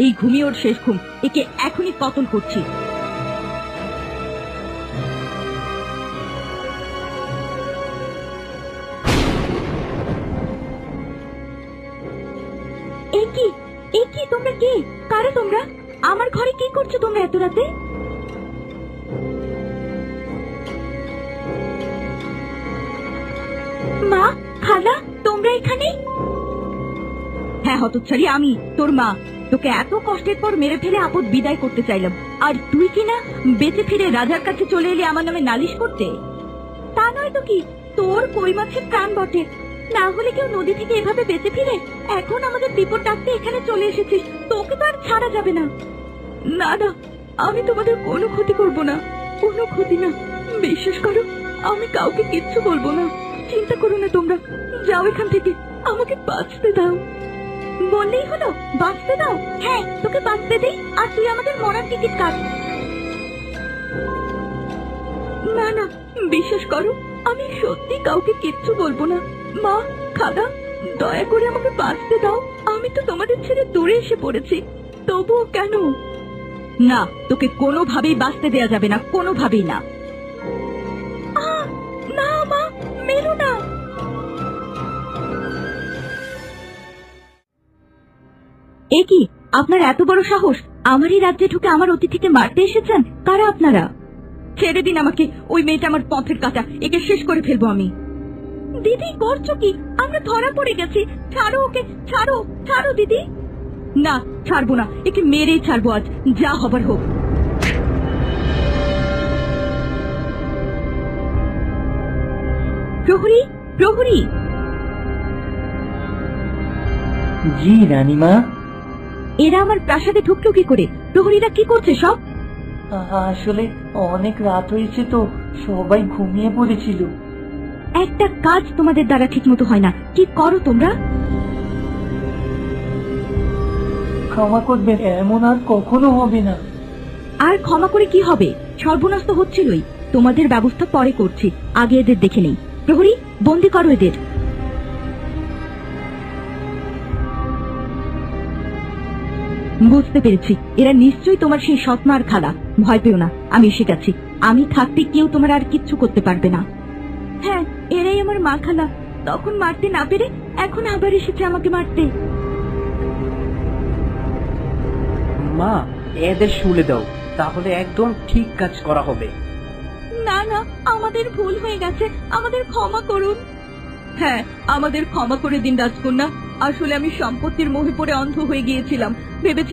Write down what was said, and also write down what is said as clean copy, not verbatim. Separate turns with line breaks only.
এই ঘুমিয়ে ওর শেষ ঘুম, একে এখনই কতল করছি। তোমরা কে? কারা তোমরা? আমার ঘরে কি করছো তোমরা এত রাতে? মা, খালা, তোমরা এখানে? হ্যাঁ হতচ্ছাড়ি, আমি তোর মা। তোকে এত কষ্টের পর মেরে ফেলে আপদ বিদায় করতে চাইলাম, আর তুই কিনা বেঁচে ফিরে রাজার কাছে চলে এলি আমার নামে নালিশ করতে। তা নয় তো কি, তোর কই মাছের প্রাণ বটে, না হলে কেউ নদী থেকে এভাবে বেঁচে ফিরে। এখন আমাদের বিপদ ডাকতে এখানে চলে এসেছিস, তোকে তো আর ছাড়া যাবে না। না না, আমি তোমাদের কোনো ক্ষতি করব না, কোনো ক্ষতি না, বিশ্বাস করো। আমি কাউকে কিচ্ছু বলবো না, চিন্তা করো না তোমরা। যাও এখান থেকে, আমাকে বাঁচতে দাও। বললেই হলো, বাঁচতে দাও? হ্যাঁ, তোকে বাঁচতে দেই, আর তুই আমাদের মরার টিকিট কাট। না না, বিশ্বাস করো, আমি সত্যি কাউকে কিচ্ছু বলবো না। মা, খালা, দয়া করে আমাকে বাঁচতে দাও। আমি তো তোমাদের ছেড়ে দূরে এসে পড়েছি, তবুও কেন? না, তোকে কোনোভাবেই বাঁচতে দেয়া যাবে না, কোনোভাবেই না। না মা, মেরো না। এ কি, আপনার এত বড় সাহস? আমারই রাজ্যে ঢুকে আমার অতিথিকে মারতে এসেছেন? কারা আপনারা? ছেড়ে দিন আমাকে, ওই মেয়েটা আমার পথের কাঁটা, একে শেষ করে ফেলবো আমি। দিদি, করছো কি? আমরা ধরা পড়ে গেছি, ছাড়ো ওকে, ছাড়ো, ছাড়ো দিদি। না, ছাড়বো না, একে মেরেই ছাড়বো আজ, যা হবার হোক। প্রহরী, প্রহরী।
জি রানীমা।
এরা আমার প্রাসাদে ঢুকলো কি করে? প্রহরীরা কি করছে সব?
আসলে অনেক রাত হয়েছে তো, সবাই ঘুমিয়ে পড়েছিল।
একটা কাজ তোমাদের দ্বারা ঠিক মতো হয় না, কি করো তোমরা?
ক্ষমা করবেন, এমন আর কখনো হবে না।
আর ক্ষমা করে কি হবে? সর্বনাশ তো হচ্ছিলই, তোমাদের ব্যবস্থা পরে করছি, আগে এদের দেখে নেই। প্রহরী, বন্দি করো এদের। বুঝতে পেরেছি, এরা নিশ্চয়ই তোমার সেই সৎমা আর খালা। ভয় পেও না, আমি এসে গেছি। আমি থাকতে কেউ তোমার আর কিচ্ছু করতে পারবে না। হ্যাঁ, এরাই আমার মা খালা, তখন মারতে না পেরে এখন আবার এসেছে আমাকে মারতে।
মা, এদের শুলে দাও, তাহলে একদম ঠিক কাজ করা হবে।
না না, আমাদের ভুল হয়ে গেছে, আমাদের ক্ষমা করুন। হ্যাঁ, আমাদের ক্ষমা করে দিন রাজকন্যা। আসলে আমি সম্পত্তির মোহে পড়ে অন্ধ হয়ে গিয়েছিলাম, ভেবেছি